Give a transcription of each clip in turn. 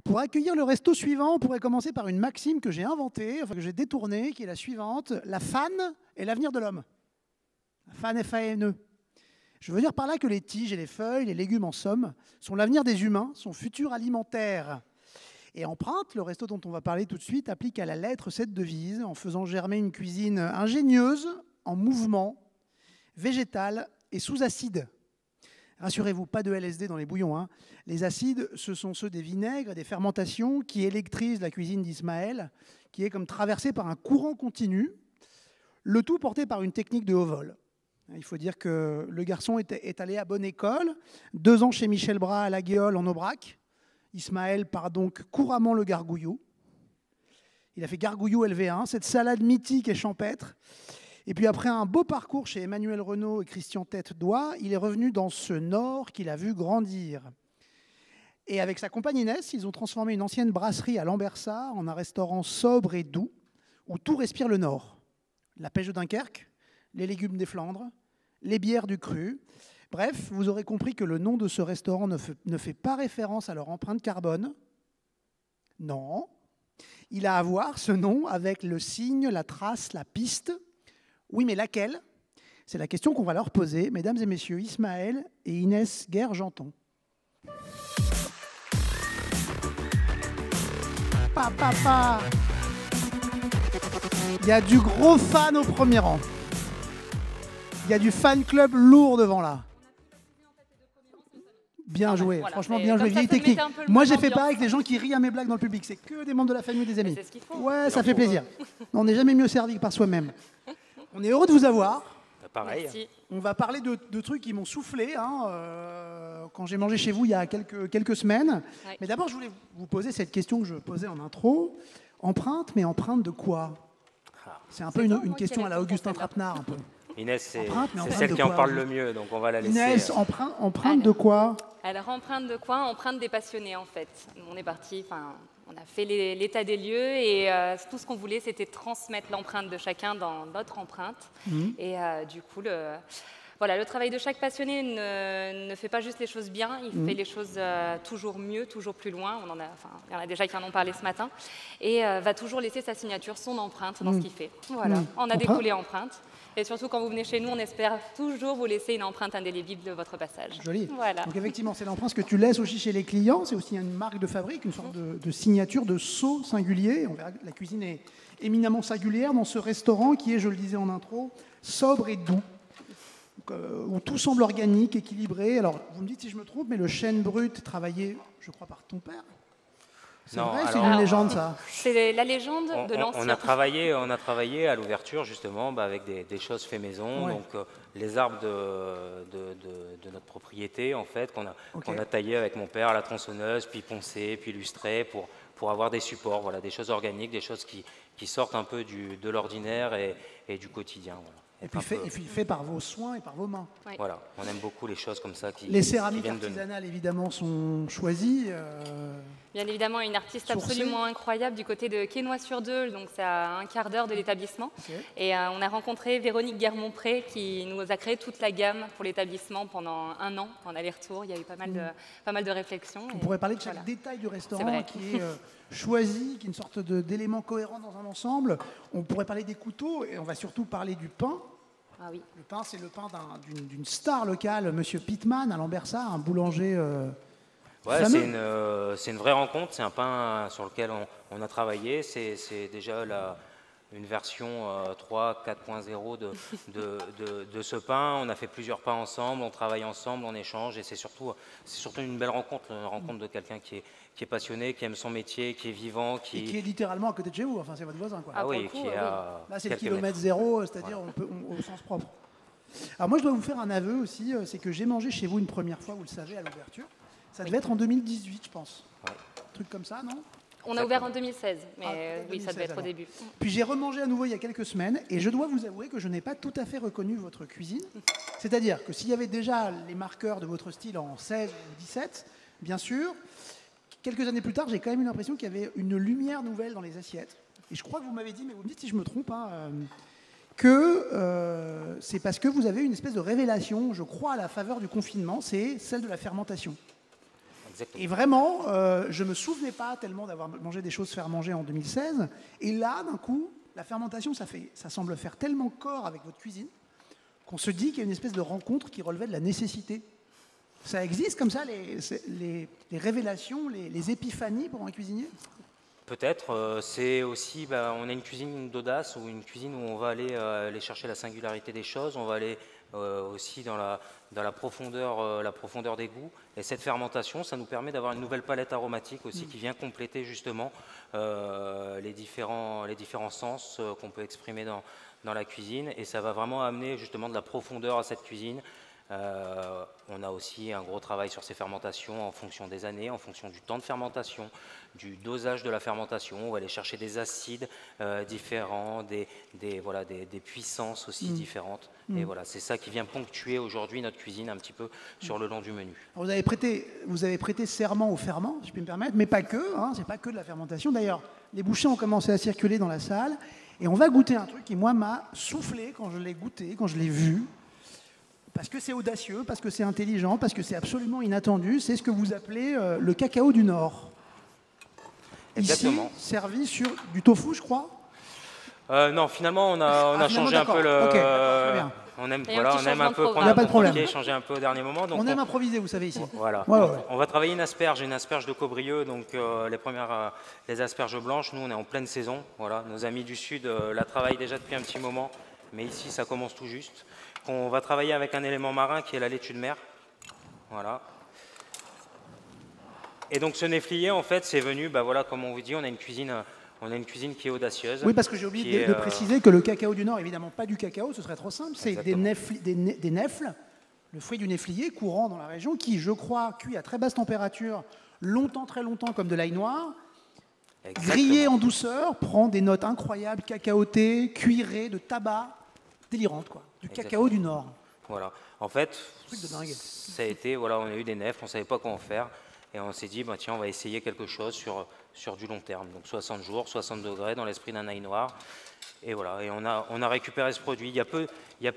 Pour accueillir le resto suivant, on pourrait commencer par une maxime que j'ai inventée, enfin que j'ai détournée, qui est la suivante. La fan est l'avenir de l'homme. La fan, F-A-N-E. Je veux dire par là que les tiges et les feuilles, les légumes en somme, sont l'avenir des humains, son futur alimentaire. Et Empreinte, le resto dont on va parler tout de suite, applique à la lettre cette devise en faisant germer une cuisine ingénieuse, en mouvement, végétale et sous acide. Rassurez-vous, pas de LSD dans les bouillons, hein. Les acides, ce sont ceux des vinaigres et des fermentations qui électrisent la cuisine d'Ismaël, qui est comme traversée par un courant continu, le tout porté par une technique de haut vol. Il faut dire que le garçon est allé à bonne école, 2 ans chez Michel Bras à la Guéole en Aubrac. Ismaël part donc couramment le gargouillou. Il a fait gargouillou LV1, cette salade mythique et champêtre. Et puis après un beau parcours chez Emmanuel Renaud et Christian Tête-Doigt, il est revenu dans ce Nord qu'il a vu grandir. Et avec sa compagne Inès, ils ont transformé une ancienne brasserie à Lambersart en un restaurant sobre et doux, où tout respire le Nord. La pêche de Dunkerque, les légumes des Flandres, les bières du cru. Bref, vous aurez compris que le nom de ce restaurant ne fait pas référence à leur empreinte carbone. Non. Il a à voir, ce nom, avec le signe, la trace, la piste. Oui, mais laquelle? C'est la question qu'on va leur poser, mesdames et messieurs, Ismaël et Inès Guerre-Janton. Pa. Il y a du gros fan au premier rang. Il y a du fan club lourd devant là. Bien joué, voilà, franchement bien joué, vieille technique. Moi j'ai fait pareil avec les gens qui rient à mes blagues dans le public, c'est que des membres de la famille ou des amis. Ouais, ça fait plaisir. On n'est jamais mieux servi que par soi-même. On est heureux de vous avoir. Pareil. Merci. On va parler de trucs qui m'ont soufflé quand j'ai mangé chez vous il y a quelques semaines. Ouais. Mais d'abord je voulais vous poser cette question que je posais en intro. Empreinte, mais empreinte de quoi? C'est un peu une question à la Augustin Trapenard un peu. Inès, c'est celle qui en parle le mieux, donc on va la laisser. Inès, empreinte de quoi? Alors, empreinte de quoi? Empreinte des passionnés, en fait. On est parti, on a fait l'état des lieux et tout ce qu'on voulait, c'était transmettre l'empreinte de chacun dans notre empreinte. Et du coup, le travail de chaque passionné ne fait pas juste les choses bien, il fait les choses toujours mieux, toujours plus loin. Il y en a déjà qui en ont parlé ce matin. Et va toujours laisser sa signature, son empreinte dans ce qu'il fait. Voilà, on a découlé empreinte. Et surtout, quand vous venez chez nous, on espère toujours vous laisser une empreinte indélébile de votre passage. Joli. Voilà. Donc effectivement, c'est l'empreinte que tu laisses aussi chez les clients. C'est aussi une marque de fabrique, une sorte de signature, de sceau singulier. On verra que la cuisine est éminemment singulière dans ce restaurant qui est, je le disais en intro, sobre et doux. Donc, où tout semble organique, équilibré. Alors, vous me dites si je me trompe, mais le chêne brut travaillé, je crois, par ton père. C'est vrai, c'est une légende, ça. C'est la légende de l'ancien. On a travaillé à l'ouverture, justement, avec des choses fait maison. Ouais. Donc, les arbres de notre propriété, en fait, qu'on a taillés avec mon père à la tronçonneuse, puis poncés, puis lustrés, pour avoir des supports, voilà, des choses organiques, des choses qui sortent un peu de l'ordinaire et du quotidien. Voilà. Et puis fait par vos soins et par vos mains. Oui. Voilà, on aime beaucoup les choses comme ça. Les céramiques artisanales, évidemment, sont choisies. Bien évidemment, une artiste absolument incroyable du côté de Quesnoy-sur-Deux, donc c'est à un quart d'heure de l'établissement. Okay. Et on a rencontré Véronique Guermont-Pré qui nous a créé toute la gamme pour l'établissement pendant 1 an en aller-retour. Il y a eu pas mal de réflexions. On pourrait parler de chaque détail du restaurant qui est choisi, qui est une sorte d'élément cohérent dans un ensemble. On pourrait parler des couteaux et on va surtout parler du pain. Ah oui. Le pain, c'est le pain d'une star locale, Monsieur Pitman à Lambersart, un boulanger. Ouais, c'est une vraie rencontre. C'est un pain sur lequel on a travaillé. C'est déjà une version 3, 4.0 de ce pain. On a fait plusieurs pains ensemble, on travaille ensemble, on échange. Et c'est surtout une belle rencontre, une rencontre de quelqu'un qui est passionné, qui aime son métier, qui est vivant. Et qui est littéralement à côté de chez vous. Enfin, c'est votre voisin, quoi. Ah oui, qui est à là, c'est le kilomètre zéro, c'est-à-dire au sens propre. Alors moi, je dois vous faire un aveu aussi. C'est que j'ai mangé chez vous une première fois, vous le savez, à l'ouverture. Ça devait être en 2018, je pense. Ouais. Un truc comme ça, non? On a ouvert en 2016, mais oui, ça devait être au début. Puis j'ai remangé à nouveau il y a quelques semaines, et je dois vous avouer que je n'ai pas tout à fait reconnu votre cuisine. C'est-à-dire que s'il y avait déjà les marqueurs de votre style en 16 ou 17, bien sûr, quelques années plus tard, j'ai quand même eu l'impression qu'il y avait une lumière nouvelle dans les assiettes. Et je crois que vous m'avez dit, mais vous me dites si je me trompe, que c'est parce que vous avez une espèce de révélation, je crois, à la faveur du confinement, c'est celle de la fermentation. Exactement. Et vraiment, je ne me souvenais pas tellement d'avoir mangé des choses faire manger en 2016. Et là, d'un coup, la fermentation, ça semble faire tellement corps avec votre cuisine qu'on se dit qu'il y a une espèce de rencontre qui relevait de la nécessité. Ça existe comme ça, les révélations, les épiphanies pour un cuisinier? Peut-être. C'est aussi, on a une cuisine d'audace ou une cuisine où on va aller chercher la singularité des choses. On va aller aussi dans la profondeur des goûts. Et cette fermentation, ça nous permet d'avoir une nouvelle palette aromatique aussi qui vient compléter justement les différents sens qu'on peut exprimer dans la cuisine. Et ça va vraiment amener justement de la profondeur à cette cuisine. On a aussi un gros travail sur ces fermentations en fonction des années, en fonction du temps de fermentation, du dosage de la fermentation. On va aller chercher des acides différents, des puissances aussi différentes. Et voilà, c'est ça qui vient ponctuer aujourd'hui notre cuisine un petit peu sur le long du menu. Alors vous avez prêté serment au ferment, si je puis me permettre, mais pas que, hein, c'est pas que de la fermentation. D'ailleurs, les bouchées ont commencé à circuler dans la salle et on va goûter un truc qui, moi, m'a soufflé quand je l'ai goûté, quand je l'ai vu. Parce que c'est audacieux, parce que c'est intelligent, parce que c'est absolument inattendu. C'est ce que vous appelez le cacao du Nord. Exactement. Ici, servi sur du tofu, je crois. Non, finalement, on a changé un peu le... Ok, très bien. On aime un peu prendre pas de problème. changer un peu au dernier moment. Donc on aime improviser, vous savez, ici. Voilà. Ouais. On va travailler une asperge de Cobrieux, donc les asperges blanches. Nous, on est en pleine saison. Voilà. Nos amis du Sud la travaillent déjà depuis un petit moment, mais ici, ça commence tout juste. On va travailler avec un élément marin qui est la laitue de mer. Voilà. Et donc ce néflier, en fait, c'est venu, comme on vous dit, on a une cuisine qui est audacieuse. Oui, parce que j'ai oublié de préciser que le cacao du Nord, évidemment pas du cacao, ce serait trop simple, c'est des nèfles, le fruit du néflier courant dans la région, qui, je crois, cuit à très basse température, longtemps, très longtemps, comme de l'ail noir, grillé en douceur, prend des notes incroyables, cacaotées, cuirées, de tabac, délirantes, quoi. Du cacao du Nord. Voilà. En fait, truc de dingue. Ça a été, on a eu des nefles, on ne savait pas quoi en faire. Et on s'est dit, tiens, on va essayer quelque chose sur du long terme. Donc 60 jours, 60 degrés, dans l'esprit d'un ail noir. Et voilà, et on a récupéré ce produit. Il y a peu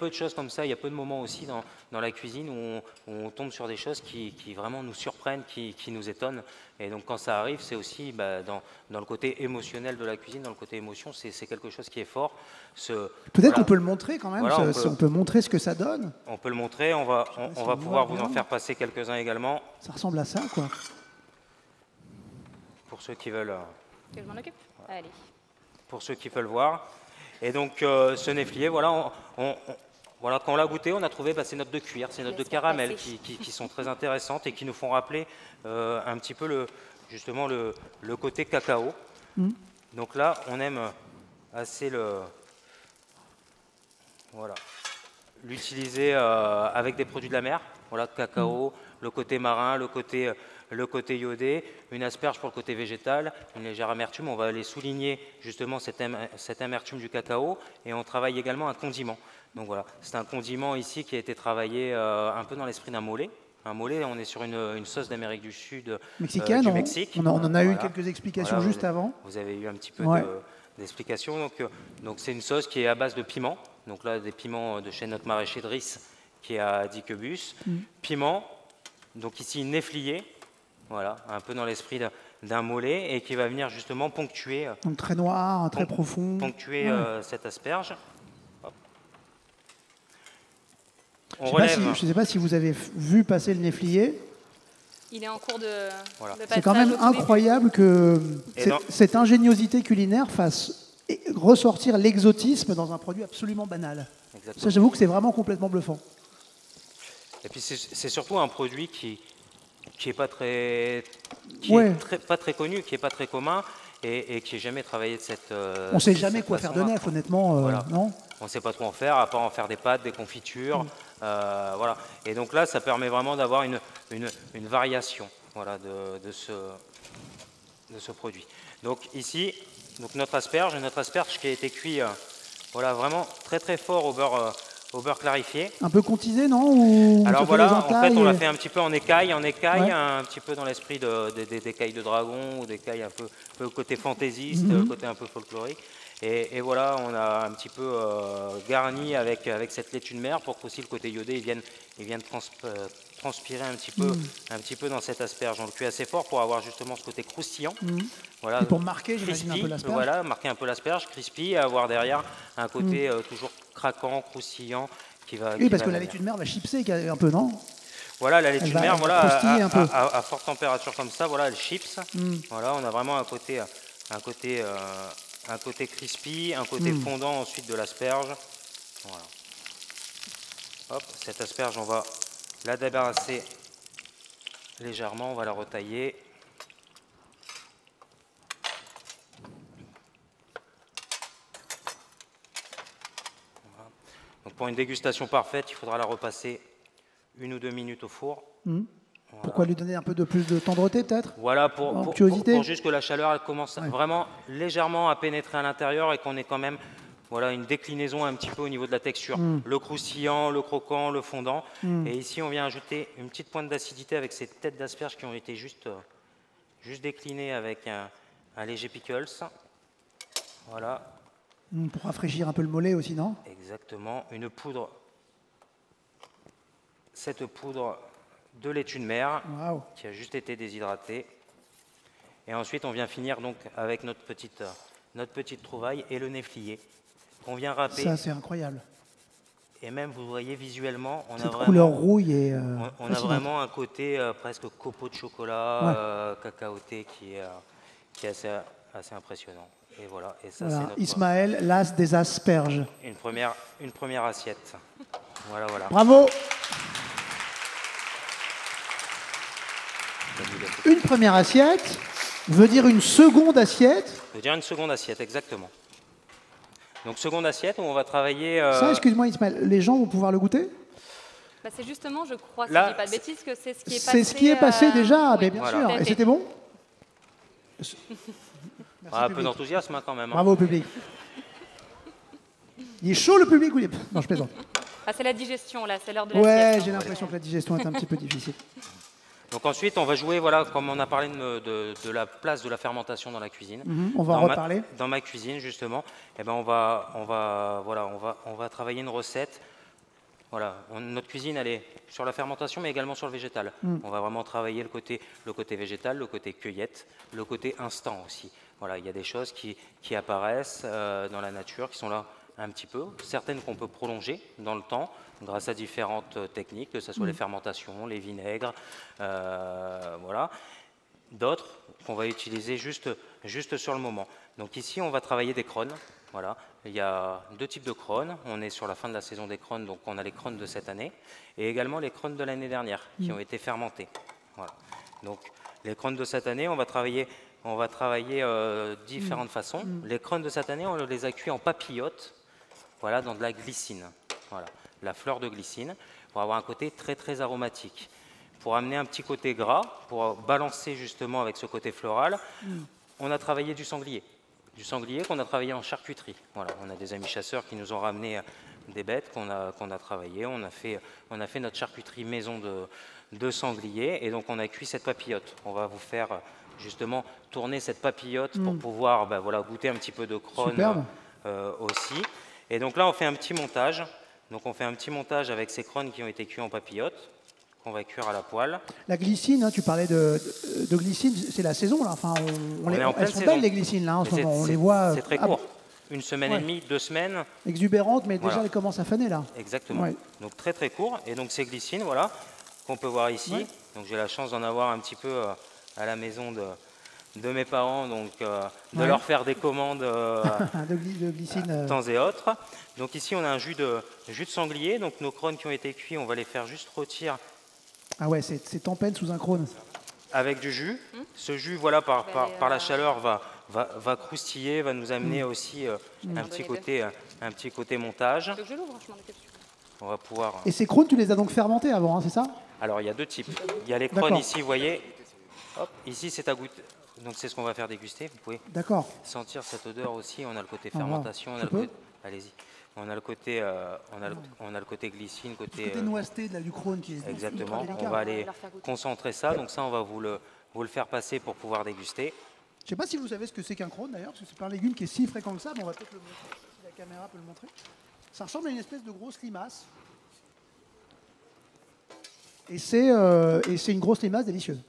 de choses comme ça, il y a peu de moments aussi dans la cuisine où on tombe sur des choses qui vraiment nous surprennent, qui nous étonnent. Et donc quand ça arrive, c'est aussi dans le côté émotionnel de la cuisine, dans le côté émotion, c'est quelque chose qui est fort. Peut-être qu'on peut le montrer quand même, voilà, on peut montrer ce que ça donne. On peut le montrer, on va pouvoir vous en faire passer quelques-uns également. Ça ressemble à ça, quoi. Pour ceux qui veulent... Que je m'en occupe ? Allez. Pour ceux qui veulent voir. Et donc ce néflier, voilà, quand on l'a goûté, on a trouvé ces notes de cuir, ces notes de caramel qui sont très intéressantes et qui nous font rappeler un petit peu justement le côté cacao. Donc là, on aime assez l'utiliser avec des produits de la mer. Voilà, cacao, le côté marin, le côté iodé, une asperge pour le côté végétal, une légère amertume. On va aller souligner justement cette amertume du cacao et on travaille également un condiment. Donc voilà, c'est un condiment ici qui a été travaillé un peu dans l'esprit d'un mollet. Un mollet, on est sur une sauce d'Amérique du Sud, mexicaine, du Mexique. On en a eu quelques explications juste avant. Vous avez eu un petit peu d'explications. Donc c'est une sauce qui est à base de piment. Donc là, des piments de chez notre maraîcher Driss qui est à Dicquebus. Piment, donc ici néflier. Voilà, un peu dans l'esprit d'un mollet et qui va venir justement ponctuer. Donc très noir, très profond. Ponctuer cette asperge. Hop. Je ne sais pas si vous avez vu passer le néflier. Il est en cours de passage. C'est quand même incroyable que cette ingéniosité culinaire fasse ressortir l'exotisme dans un produit absolument banal. Exactement. Ça, j'avoue que c'est vraiment complètement bluffant. Et puis c'est surtout un produit qui est pas très connu, qui est pas très commun et qui n'est jamais travaillé de cette on ne sait jamais quoi faire de nef, honnêtement. Voilà. Non, on ne sait pas trop en faire, à part en faire des pâtes, des confitures. Voilà. Et donc là, ça permet vraiment d'avoir une variation de ce produit. Donc ici, notre asperge qui a été cuit vraiment très très fort au beurre clarifié. Un peu contisé, non? Alors voilà, en fait, on l'a fait un petit peu en écaille, un petit peu dans l'esprit des écailles de dragon ou des écailles un peu côté fantaisiste, côté un peu folklorique. Et voilà, on a un petit peu garni avec cette laitue de mer pour qu'aussi le côté iodé il vienne transpirer un petit peu dans cette asperge. On le cuit assez fort pour avoir justement ce côté croustillant. Voilà, et pour marquer, j'imagine, un peu l'asperge. Voilà, marquer un peu l'asperge, crispy, et avoir derrière un côté toujours craquant, croustillant. Oui, parce que la laitue de mer va chipser un peu, non? Voilà, la laitue de mer, voilà, à forte température comme ça, voilà, elle chips. Voilà, on a vraiment un côté crispy, un côté fondant ensuite de l'asperge. Voilà. Hop, cette asperge, on va la débarrasser légèrement, on va la retailler. Voilà. Donc pour une dégustation parfaite, il faudra la repasser 1 ou 2 minutes au four. Voilà. Pourquoi lui donner un peu plus de tendreté, peut-être? Voilà, pour juste que la chaleur elle commence vraiment légèrement à pénétrer à l'intérieur et qu'on ait quand même une déclinaison un petit peu au niveau de la texture. Le croustillant, le croquant, le fondant. Et ici, on vient ajouter une petite pointe d'acidité avec ces têtes d'asperges qui ont été juste déclinées avec un léger pickles. Voilà. Pour rafraîchir un peu le mollet aussi, non? Exactement. Cette poudre de laitue de mer qui a juste été déshydratée. Et ensuite, on vient finir donc avec notre petite trouvaille et le néflier qu'on vient râper. Ça, c'est incroyable. Et même, vous voyez visuellement, on cette a couleur rouille et on a vraiment un côté presque copeaux de chocolat, cacaoté qui est assez impressionnant. Et voilà. Et ça, c'est notre Ismaël, l'as des asperges. Une première assiette. Voilà. Bravo. Une première assiette veut dire une seconde assiette. Veut dire une seconde assiette, exactement. Donc seconde assiette où on va travailler... Ça, excuse-moi Ismaël, les gens vont pouvoir le goûter? C'est justement, je crois, si je ne dis pas de bêtises, que c'est ce qui est passé... C'est ce qui est passé déjà, bien sûr. Et c'était bon? Un peu d'enthousiasme quand même. Bravo au public. Il est chaud le public ou Non, je plaisante. C'est la digestion là, c'est l'heure de l'assiette. Ouais, j'ai l'impression que la digestion est un petit peu difficile. Donc ensuite, on va jouer, comme on a parlé de la place de la fermentation dans la cuisine. On va en reparler. Dans ma cuisine, justement, on va travailler une recette. Voilà, notre cuisine, elle est sur la fermentation, mais également sur le végétal. On va vraiment travailler le côté végétal, le côté cueillette, le côté instant aussi. Voilà, il y a des choses qui apparaissent dans la nature, qui sont là un petit peu, certaines qu'on peut prolonger dans le temps, grâce à différentes techniques, que ce soit les fermentations, les vinaigres, voilà. D'autres qu'on va utiliser juste sur le moment. Donc ici, on va travailler des crônes. Voilà. Il y a 2 types de crônes. On est sur la fin de la saison des crônes, donc on a les crônes de cette année, et également les crônes de l'année dernière, qui ont été fermentés. Voilà. Donc les crônes de cette année, on va travailler différentes façons. Les crônes de cette année, on les a cuits en papillotes, voilà, dans de la glycine. Voilà. La fleur de glycine, pour avoir un côté très très aromatique. Pour amener un petit côté gras, pour balancer justement avec ce côté floral, on a travaillé du sanglier. Du sanglier qu'on a travaillé en charcuterie. Voilà, on a des amis chasseurs qui nous ont ramené des bêtes qu'on a travaillé. On a fait notre charcuterie maison de sanglier, et donc on a cuit cette papillote. On va vous faire justement tourner cette papillote pour pouvoir goûter un petit peu de crône aussi. Et donc là, on fait un petit montage. Donc on fait un petit montage avec ces crônes qui ont été cuits en papillote, qu'on va cuire à la poêle. La glycine, tu parlais de glycine, c'est la saison là. Enfin, elles sont belles les glycines là en ce moment. On les voit. C'est très court. 1 semaine et demie, 2 semaines. Exubérantes, mais déjà elles commencent à faner là. Exactement. Ouais. Donc très très court. Et donc ces glycines, voilà, qu'on peut voir ici. Ouais. Donc j'ai la chance d'en avoir un petit peu à la maison de mes parents, donc de leur faire des commandes de glycine temps et autres. Donc ici on a un jus de sanglier, donc nos crônes qui ont été cuits, on va les faire juste rôtir. Ah ouais, c'est tempête sous un crône. Avec du jus. Ce jus, voilà, par la chaleur, va croustiller, va nous amener aussi un petit côté montage. Je l'ouvre, je m'en occupe. On va pouvoir... Et ces crônes, tu les as donc fermentés avant, hein, c'est ça? Alors il y a 2 types. Il y a les crônes ici, vous voyez. Hop, ici c'est à goûter. Donc c'est ce qu'on va faire déguster. Vous pouvez sentir cette odeur aussi. On a le côté fermentation, allez-y. On a le côté, glycine, côté noiseté du crône qui est exactement. On va aller concentrer ça. Donc ça, on va vous le faire passer pour pouvoir déguster. Je ne sais pas si vous savez ce que c'est qu'un crône d'ailleurs, parce que c'est pas un légume qui est si fréquent que ça, mais on va peut-être le montrer, si la caméra peut le montrer. Ça ressemble à une espèce de grosse limace. Et c'est une grosse limace délicieuse.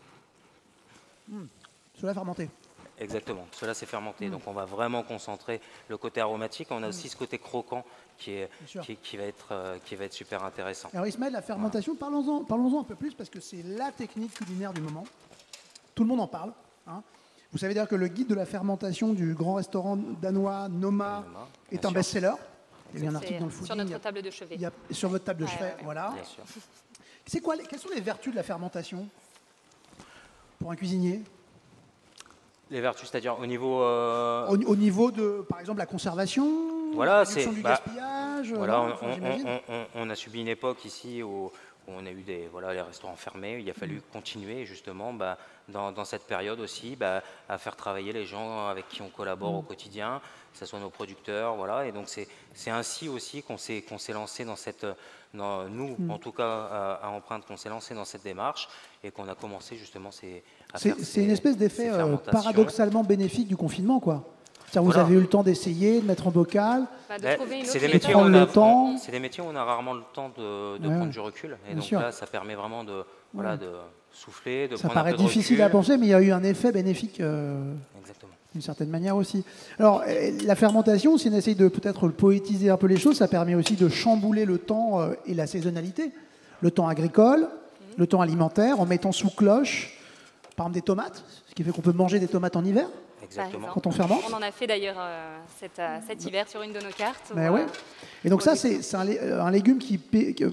Cela fermenté. Exactement, cela c'est fermenté. Donc on va vraiment concentrer le côté aromatique. On a aussi ce côté croquant qui va être super intéressant. Alors Ismaël, la fermentation, parlons-en un peu plus, parce que c'est la technique culinaire du moment. Tout le monde en parle. Hein. Vous savez d'ailleurs que le guide de la fermentation du grand restaurant danois Noma est un best-seller. Il y a un article dans le Fooding. Sur notre table de chevet. Sur votre table de chevet, voilà. Bien sûr. Quelles sont les vertus de la fermentation pour un cuisinier? Les vertus, c'est-à-dire au niveau... Au niveau de, par exemple, la conservation, la réduction du gaspillage. Voilà, on a subi une époque ici où on a eu les restaurants fermés. Il a fallu continuer justement dans cette période aussi à faire travailler les gens avec qui on collabore au quotidien, que ce soit nos producteurs. Voilà. Et donc c'est ainsi aussi qu'on s'est lancé dans cette... nous, en tout cas, à Empreinte, qu'on s'est lancé dans cette démarche et qu'on a commencé justement c'est une espèce d'effet paradoxalement bénéfique du confinement, quoi. Vous avez eu le temps d'essayer, de mettre en bocal, c'est des métiers où on a rarement le temps de prendre du recul. Et donc là, ça permet vraiment de souffler, de prendre un peu de recul. Ça paraît difficile à penser, mais il y a eu un effet bénéfique d'une certaine manière aussi. Alors, la fermentation, si on essaye de peut-être poétiser un peu les choses, ça permet aussi de chambouler le temps et la saisonnalité. Le temps agricole, le temps alimentaire, en mettant sous cloche, par exemple, des tomates, ce qui fait qu'on peut manger des tomates en hiver. Exactement. Quand on fermente. On en a fait d'ailleurs cet hiver sur une de nos cartes. Et donc ça, c'est un légume qui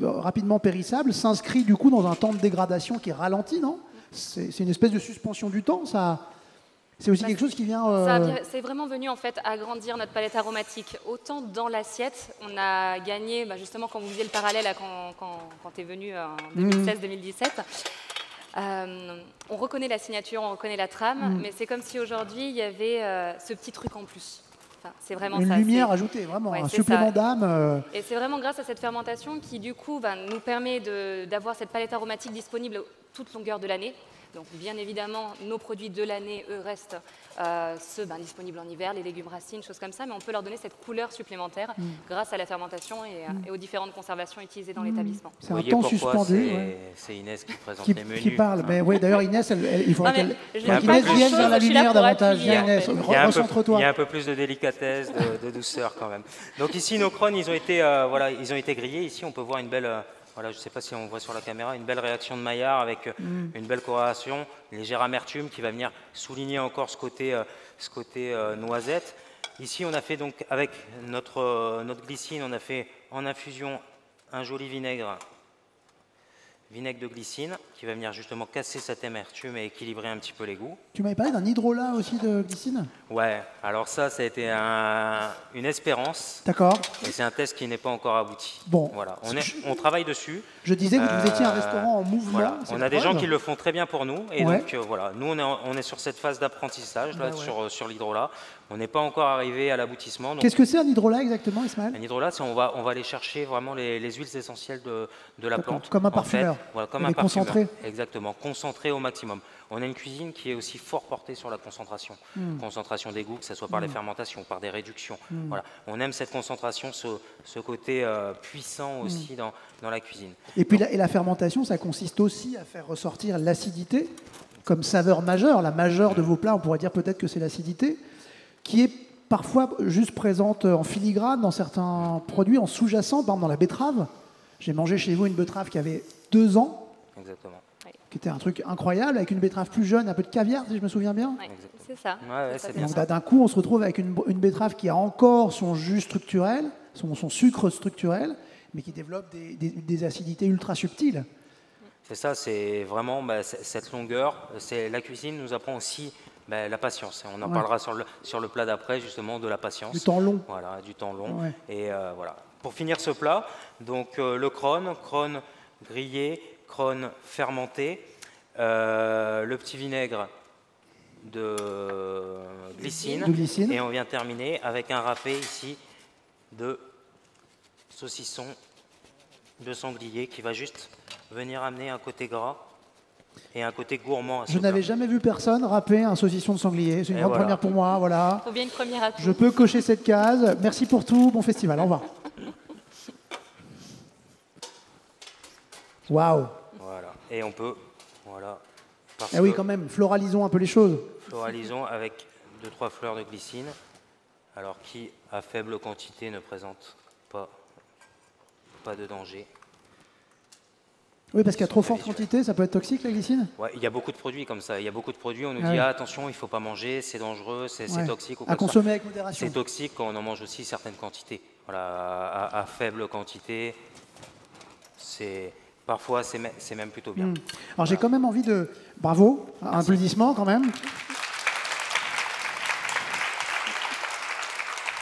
rapidement périssable, s'inscrit du coup dans un temps de dégradation qui est ralenti, non? C'est une espèce de suspension du temps, ça. C'est aussi quelque chose qui vient... C'est vraiment venu en fait agrandir notre palette aromatique. Autant dans l'assiette, on a gagné, justement quand vous faisiez le parallèle à quand tu es venu en 2016-2017, on reconnaît la signature, on reconnaît la trame, mais c'est comme si aujourd'hui il y avait ce petit truc en plus. Enfin, c'est vraiment une lumière ajoutée, vraiment, un supplément d'âme. Et c'est vraiment grâce à cette fermentation qui du coup nous permet d'avoir cette palette aromatique disponible toute longueur de l'année. Donc bien évidemment, nos produits de l'année, eux, restent ceux disponibles en hiver, les légumes racines, choses comme ça, mais on peut leur donner cette couleur supplémentaire grâce à la fermentation et aux différentes conservations utilisées dans l'établissement. C'est un temps suspendu. C'est Inès qui présente les menus. Qui parle. Mais oui, d'ailleurs, Inès, il faudrait qu'Inès vienne vers la lumière davantage. Recentre-toi. Il y a un peu plus de délicatesse, de douceur quand même. Donc ici, nos crônes, ils ont été grillés. Ici, on peut voir une belle... Voilà, je ne sais pas si on voit sur la caméra, une belle réaction de Maillard avec une belle coloration, une légère amertume qui va venir souligner encore ce côté noisette. Ici, on a fait donc avec notre glycine, on a fait en infusion un joli vinaigre de glycine qui va venir justement casser cette amertume et équilibrer un petit peu les goûts. Tu m'avais parlé d'un hydrolat aussi de glycine? Ouais, alors ça a été une espérance. D'accord. Et c'est un test qui n'est pas encore abouti. Bon. Voilà, on travaille dessus. Je disais que vous étiez un restaurant en mouvement. Voilà. On a des gens qui le font très bien pour nous. Et donc voilà, nous on est sur cette phase d'apprentissage sur l'hydrolat. On n'est pas encore arrivé à l'aboutissement. Qu'est-ce que c'est un hydrolat exactement, Ismaël? Un hydrolat, c'est on va aller chercher vraiment les huiles essentielles de la plante. Comme un parfumeur. Voilà, comme un parfumeur. Concentré. Exactement, concentré au maximum. On a une cuisine qui est aussi fort portée sur la concentration. Concentration des goûts, que ce soit par les fermentations, par des réductions. Voilà. On aime cette concentration, ce côté puissant aussi dans la cuisine. Et puis la fermentation, ça consiste aussi à faire ressortir l'acidité comme saveur majeure. La majeure de vos plats, on pourrait dire peut-être que c'est l'acidité, qui est parfois juste présente en filigrane dans certains produits, en sous-jacent, par exemple dans la betterave. J'ai mangé chez vous une betterave qui avait 2 ans. Exactement. Qui était un truc incroyable, avec une betterave plus jeune, un peu de caviar, si je me souviens bien. Oui, c'est ça. Ouais, donc d'un coup, on se retrouve avec une betterave qui a encore son jus structurel, son sucre structurel, mais qui développe des acidités ultra subtiles. C'est ça, c'est vraiment cette longueur. La cuisine nous apprend aussi la patience. On en parlera sur le plat d'après, justement, de la patience. Du temps long. Voilà, du temps long. Ouais. Et voilà. Pour finir ce plat, donc le crône grillé, crône fermenté, le petit vinaigre de glycine, et on vient terminer avec un râpé ici de saucisson de sanglier qui va juste venir amener un côté gras et un côté gourmand. Je n'avais jamais vu personne râper un saucisson de sanglier. C'est une grande première pour moi. Voilà. Faut bien une première à tout. Je peux cocher cette case. Merci pour tout. Bon festival. Au revoir. Waouh. Voilà. Et on peut, voilà. Ah oui, quand même. Floralisons un peu les choses. Floralisons avec 2-3 fleurs de glycine, alors qui, à faible quantité, ne présente pas de danger. Oui, parce qu'à trop forte quantité, ça peut être toxique, la glycine? Ouais, il y a beaucoup de produits comme ça. Il y a beaucoup de produits, on nous dit attention, il ne faut pas manger, c'est dangereux, c'est toxique. Ou à consommer avec modération. C'est toxique quand on en mange aussi certaines quantités. Voilà, à faible quantité, parfois c'est même plutôt bien. Alors voilà. J'ai quand même envie de... Bravo, un applaudissement quand même.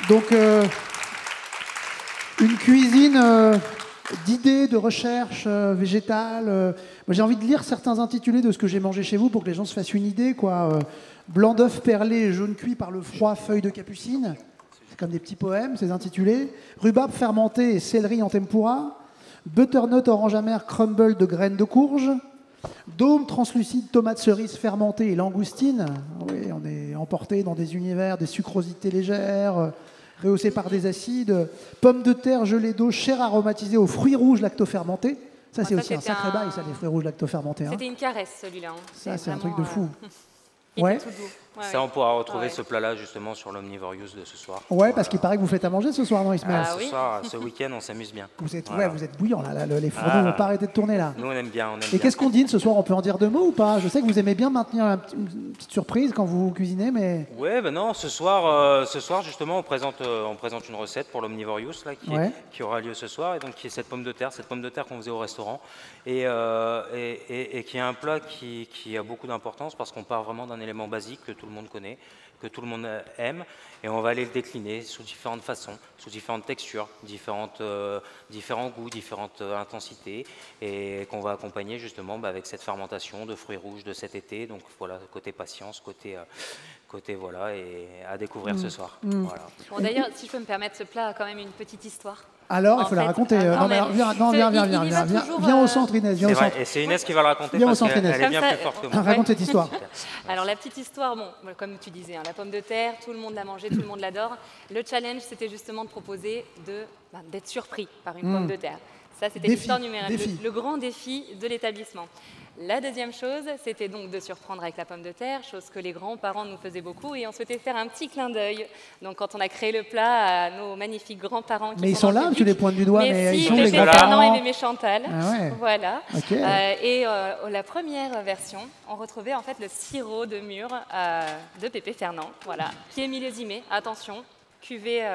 Donc, une cuisine... d'idées, de recherche végétale. Moi, j'ai envie de lire certains intitulés de ce que j'ai mangé chez vous pour que les gens se fassent une idée. Blanc d'œuf perlé et jaune cuit par le froid, feuille de capucine. C'est comme des petits poèmes, ces intitulés. Rhubarbe fermenté et céleri en tempura. Butternut orange amer crumble de graines de courge. Dôme translucide tomate cerise fermentée et langoustine. Oui, on est emporté dans des univers, des sucrosités légères. Rehaussé par des acides, pommes de terre gelées d'eau, chair aromatisée aux fruits rouges lactofermentés. Ça, c'est aussi un sacré bail, ça, les fruits rouges lactofermentés. C'était une caresse, celui-là. Ça, c'est un truc de fou. Ouais. Ça, on pourra retrouver ce plat-là, justement, sur l'Omnivorous de ce soir. Ouais, parce qu'il paraît que vous faites à manger ce soir, non, Ismaël? Ce soir, ce week-end, on s'amuse bien. Vous êtes bouillant, là. Les fourneaux n'ont pas arrêté de tourner, là. Nous, on aime bien. Et qu'est-ce qu'on dîne ce soir? On peut en dire deux mots ou pas? Je sais que vous aimez bien maintenir une petite surprise quand vous cuisinez, mais... Ouais, ben non, ce soir, justement, on présente une recette pour l'Omnivorous, là, qui aura lieu ce soir, et donc qui est cette pomme de terre qu'on faisait au restaurant, et qui est un plat qui a beaucoup d'importance, parce qu'on part vraiment d'un élément basique que tout le monde connaît, que tout le monde aime, et on va aller le décliner sous différentes façons, sous différentes textures, différents goûts, différentes intensités, et qu'on va accompagner justement avec cette fermentation de fruits rouges de cet été. Donc voilà, côté patience, côté voilà, et à découvrir ce soir. Voilà. Bon, d'ailleurs, si je peux me permettre, ce plat a quand même une petite histoire. Alors, il faut la raconter. Viens au centre, Inès. Viens au centre. Et c'est Inès qui va le raconter viens parce qu'elle est bien plus forte que moi. Raconte cette histoire. Alors, la petite histoire, bon, comme tu disais, la pomme de terre, tout le monde l'a mangée, tout le monde l'adore. Le challenge, c'était justement de proposer d'être surpris par une pomme de terre. Ça, c'était l'histoire numéro 1, le grand défi de l'établissement. La deuxième chose, c'était donc de surprendre avec la pomme de terre, chose que les grands-parents nous faisaient beaucoup, et on souhaitait faire un petit clin d'œil. Donc, quand on a créé le plat, à nos magnifiques grands-parents qui mais ils sont là, tu les pointes du doigt, mais ils sont les grands-parents. Fernand et Mémé Chantal. Ah ouais. Voilà. Okay. La première version, on retrouvait en fait le sirop de mûre de Pépé Fernand, voilà, qui est millésimé. Attention, cuvée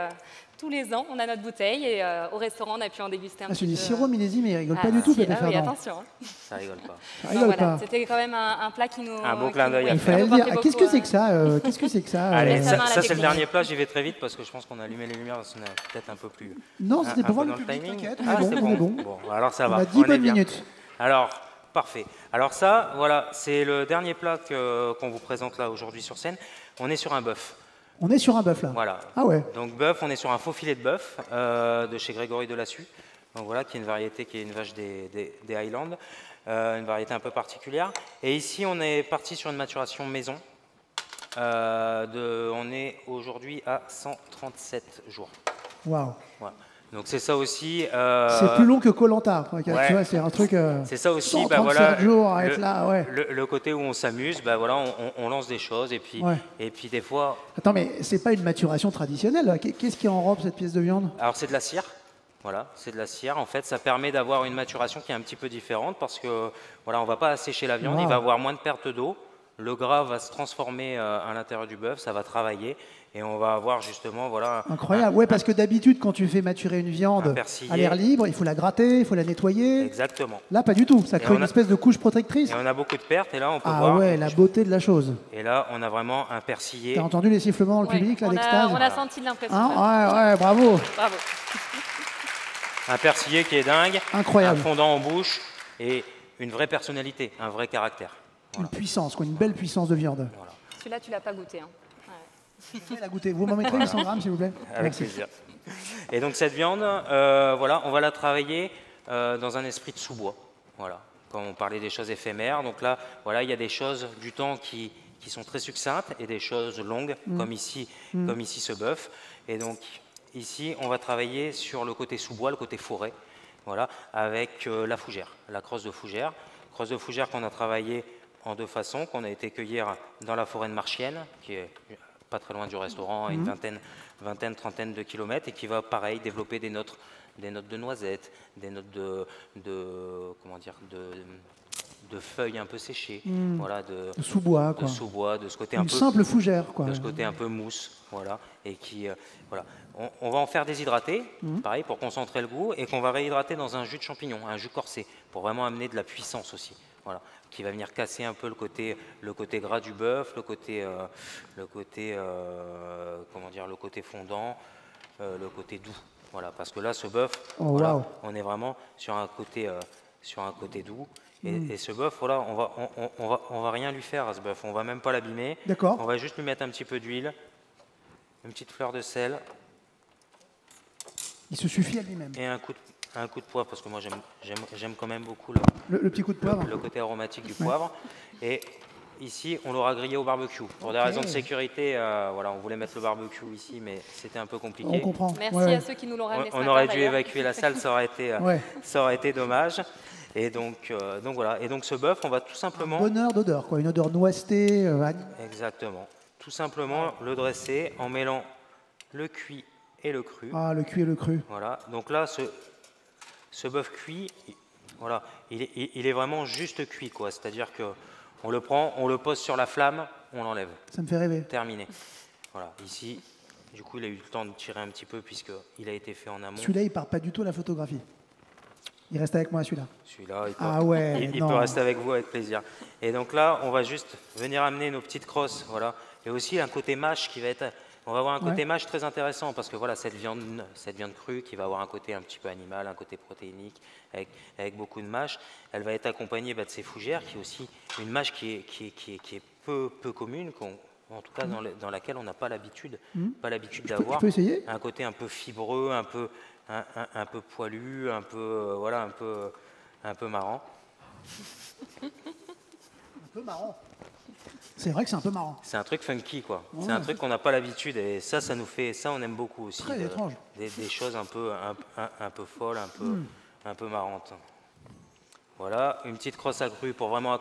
tous les ans, on a notre bouteille et au restaurant, on a pu en déguster un petit peu. C'est du sirop millésime, il rigole pas du tout, Pépé Fernand. Oui, attention. Ça rigole pas. Ça rigole pas. C'était quand même un plat qui nous... Un beau clin d'œil à faire. Il fallait le dire. Qu'est-ce que c'est que ça Qu'est-ce que c'est que ça Allez, ça c'est le dernier plat, j'y vais très vite parce que je pense qu'on a allumé les lumières, parce qu'on est peut-être un peu plus... Non, c'était pour voir le public, t'inquiète. C'est bon. Bon, alors ça va. On a 10 bonnes minutes. Alors, parfait. Alors ça, voilà, c'est le dernier plat qu'on vous présente là aujourd'hui sur scène. On est sur un bœuf. On est sur un bœuf là. Voilà. Ah ouais. Donc bœuf, on est sur un faux filet de bœuf de chez Grégory Delassus. Donc voilà, qui est une variété qui est une vache des Highlands, une variété un peu particulière. Et ici, on est parti sur une maturation maison. On est aujourd'hui à 137 jours. Waouh. Voilà. Donc c'est ça aussi. C'est plus long que Koh-Lanta. Ouais. Tu vois, c'est un truc. C'est ça aussi. 137 jours à être là, ouais. Le côté où on s'amuse, voilà, on lance des choses et puis des fois. Attends, mais c'est pas une maturation traditionnelle. Qu'est-ce qui enrobe cette pièce de viande? Alors c'est de la cire. Voilà, c'est de la cire. En fait, ça permet d'avoir une maturation qui est un petit peu différente parce que voilà, on va pas assécher la viande, il va avoir moins de perte d'eau. Le gras va se transformer à l'intérieur du bœuf, ça va travailler. Et on va avoir justement, voilà... Incroyable, ouais, parce que d'habitude, quand tu fais maturer une viande à l'air libre, il faut la gratter, il faut la nettoyer. Exactement. Là, pas du tout, ça crée une espèce de couche protectrice. Et on a beaucoup de pertes, et là, on peut voir... Ah ouais, la beauté de la chose. Et là, on a vraiment un persillé. T'as entendu les sifflements dans le public, là, d'extase? On a senti de l'impression. Ouais, bravo. Bravo. Un persillé qui est dingue. Incroyable. Un fondant en bouche, et une vraie personnalité, un vrai caractère. Voilà. Une puissance, une belle puissance de viande. Voilà. Celui-là, tu l'as pas goûté, hein. Je vais la goûter. Vous m'en mettrez 800 grammes, s'il vous plaît? Avec plaisir. Et donc cette viande, voilà, on va la travailler dans un esprit de sous-bois. Voilà. quand on parlait des choses éphémères. Donc là, voilà, il y a des choses du temps qui sont très succinctes et des choses longues, comme ici ce bœuf. Et donc ici, on va travailler sur le côté sous-bois, le côté forêt, voilà, avec la fougère, la crosse de fougère. Crosse de fougère qu'on a travaillé en 2 façons, qu'on a été cueillir dans la forêt de Marchienne, qui est pas très loin du restaurant, à une vingtaine, trentaine de kilomètres, et qui va, pareil, développer des notes de noisettes, des notes de feuilles un peu séchées, voilà, de sous-bois, quoi. De sous-bois, de ce côté une simple fougère, quoi. De ce côté un peu mousse, voilà, et qui, voilà. On va en faire déshydrater, pareil, pour concentrer le goût, et qu'on va réhydrater dans un jus de champignon, un jus corsé, pour vraiment amener de la puissance aussi, voilà, qui va venir casser un peu le côté gras du bœuf, le côté fondant, le côté doux, voilà, parce que là, ce bœuf, voilà, on est vraiment sur un côté doux. Et ce bœuf, voilà, on va rien lui faire à ce bœuf, on va même pas l'abîmer. D'accord. On va juste lui mettre un petit peu d'huile, une petite fleur de sel. Il se suffit à lui-même. Et un coup de poivre, parce que moi j'aime quand même beaucoup le petit coup de poivre. Le côté aromatique du poivre. Et ici, on l'aura grillé au barbecue. Pour des raisons de sécurité, voilà, on voulait mettre le barbecue ici, mais c'était un peu compliqué. On comprend. Merci à ceux qui nous l'ont ramené. On aurait dû évacuer la salle, ça aurait été dommage. Et donc voilà. Et donc ce bœuf, on va tout simplement... Bonne heure d'odeur, quoi. Une odeur noisetée. Exactement. Tout simplement le dresser en mêlant le cuit et le cru. Ah, le cuit et le cru. Voilà. Donc là, ce bœuf cuit, voilà, il est vraiment juste cuit, quoi. C'est-à-dire que on le prend, on le pose sur la flamme, on l'enlève. Ça me fait rêver. Terminé. Voilà. Ici, du coup, il a eu le temps de tirer un petit peu puisqu'il a été fait en amont. Celui-là, il part pas du tout à la photographie. Il reste avec moi, celui-là. Celui-là, il peut rester avec vous avec plaisir. Et donc là, on va juste venir amener nos petites crosses, voilà. Et aussi un côté mâche qui va être... On va avoir un côté mâche très intéressant parce que voilà, cette viande crue qui va avoir un côté un petit peu animal, un côté protéinique, avec beaucoup de mâche, elle va être accompagnée de ces fougères, qui est aussi une mâche qui est peu commune, en tout cas dans laquelle on n'a pas l'habitude d'avoir. Je peux essayer ? Un côté un peu fibreux, un peu poilu, un peu marrant. Un peu marrant. C'est vrai que c'est un peu marrant. C'est un truc funky, quoi. Ouais. C'est un truc qu'on n'a pas l'habitude, et ça nous fait, ça on aime beaucoup aussi. Très étrange. Des choses un peu folles, un peu marrantes. Voilà, une petite crosse accrue pour vraiment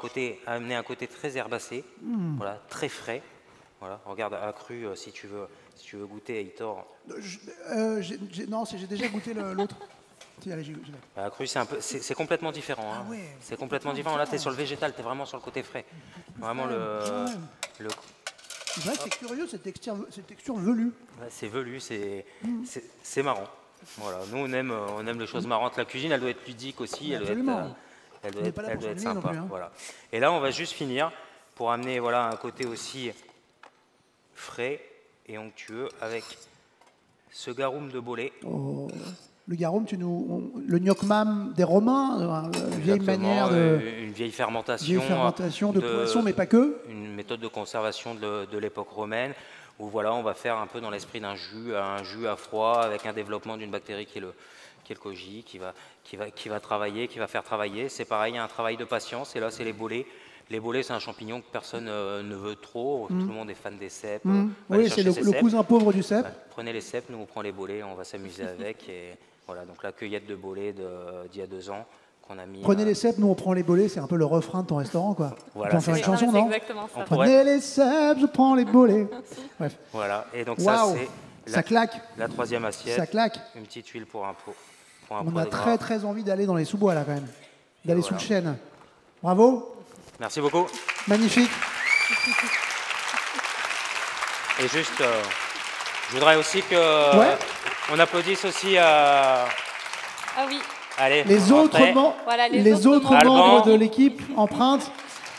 amener un côté très herbacé, voilà, très frais. Voilà, regarde accru si tu veux goûter, Heitor. Non, j'ai déjà goûté l'autre. Si, allez, Accru, c'est complètement différent. Hein. Ah ouais, c'est complètement différent. Là, tu es sur le végétal, tu es vraiment sur le côté frais. Vraiment C'est vrai que c'est curieux, cette texture velue. Ouais, c'est velu, c'est marrant. Voilà. Nous, on aime les choses marrantes. La cuisine, elle doit être ludique aussi. Elle doit être sympa. Plus, hein. Voilà. Et là, on va juste finir pour amener un côté aussi frais et onctueux avec ce garum de Bolé. Oh. Le garum, le gnocchmam des Romains, une vieille manière une vieille fermentation de poisson, mais pas que. Une méthode de conservation de l'époque romaine, où voilà, on va faire un peu dans l'esprit d'un jus à froid, avec un développement d'une bactérie qui est le koji, qui va faire travailler. C'est pareil, il y a un travail de patience, et là, c'est les bolets. Les bolets, c'est un champignon que personne ne veut trop. Tout le monde est fan des cèpes. Oui, c'est le cousin pauvre du cèpe. Prenez les cèpes, nous on prend les bolets, on va s'amuser avec. Et voilà, donc la cueillette de bolets d'il y a 2 ans qu'on a mis. Prenez les cèpes, nous on prend les bolets. C'est un peu le refrain de ton restaurant, quoi. Voilà, on peut faire une chanson, non? Exactement ça. Prenez les cèpes, je prends les bolets. Bref. Voilà, et donc ça c'est ça claque. La 3e assiette. Ça claque. Une petite huile pour un pot. On a très envie d'aller dans les sous-bois là quand même, d'aller sous le chêne. Bravo. Merci beaucoup. Magnifique. Et juste, je voudrais aussi on applaudisse aussi Ah oui. Allez, les autres membres de l'équipe Empreinte.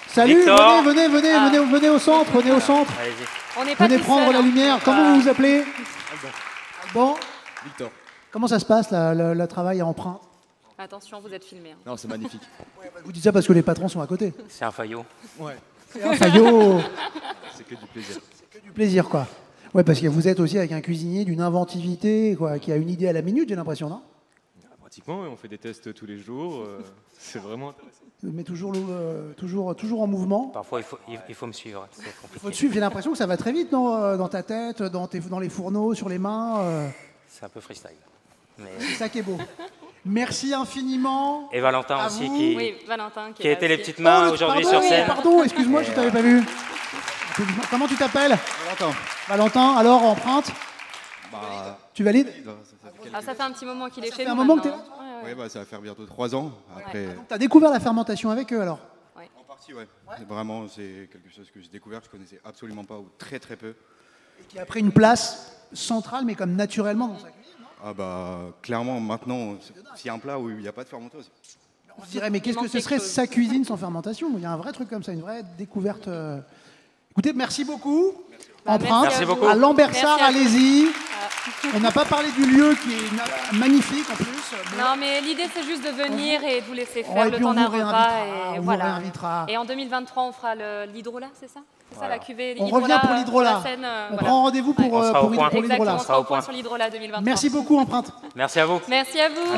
Salut, Victor. venez au centre, Allez-y. Venez prendre la lumière. Comment vous vous appelez? Bon. Victor. Comment ça se passe le travail à Empreinte? Attention, vous êtes filmé. Hein. Non, c'est magnifique. Vous dites ça parce que les patrons sont à côté. C'est un faillot. Ouais. C'est un faillot. C'est que du plaisir. C'est que du plaisir, quoi. Ouais, parce que vous êtes aussi avec un cuisinier d'une inventivité, quoi, qui a une idée à la minute, j'ai l'impression, non? Pratiquement, on fait des tests tous les jours. C'est vraiment intéressant. mais toujours en mouvement. Parfois, il faut me suivre. C'est Il compliqué. faut te suivre. J'ai l'impression que ça va très vite dans ta tête, dans les fourneaux, sur les mains. C'est un peu freestyle. Mais... C'est ça qui est beau. Merci infiniment. Et Valentin À aussi, vous. Oui, Valentin qui a été les petites Oh, mains aujourd'hui pardon, sur scène. Pardon, excuse-moi, je ne t'avais pas vu. Comment tu t'appelles? Valentin. Valentin, alors empreinte? Bah, Tu valides? Ah, ça fait un petit moment qu'il est chez fait nous. un moment que maintenant. t'es Ouais, ouais. ouais, bah, ça va faire bientôt 3 ans. Après, Tu as découvert la fermentation avec eux alors? en partie, ouais. Vraiment, c'est quelque chose que j'ai découvert, que je connaissais absolument pas ou très très peu. Qui a pris une place centrale, mais comme naturellement dans sa cuisine. Ah bah, clairement, maintenant, s'il y a un plat où il n'y a pas de fermenteuse, On se dirait, mais qu'est-ce que ce serait sa cuisine sans fermentation? Il y a un vrai truc comme ça, une vraie découverte. Écoutez, merci beaucoup. Empreinte. Merci beaucoup. À Lambersart, Merci à vous. allez-y. On n'a pas parlé du lieu qui est magnifique en plus. mais Non, mais l'idée, c'est juste de venir et de vous laisser Ouais, faire et le puis temps on d'un vous repas. réinvitera, Et on vous voilà. réinvitera. Et en 2023, on fera l'hydrolat, c'est ça? C'est ça, la cuvée On l'hydrolat, revient pour l'hydrolat. la Scène, On voilà. prend rendez-vous pour, On sera au point. pour Exactement, l'hydrolat. on sera au point sur l'hydrolat 2023. Merci beaucoup, Empreinte. Merci à vous. Merci à vous.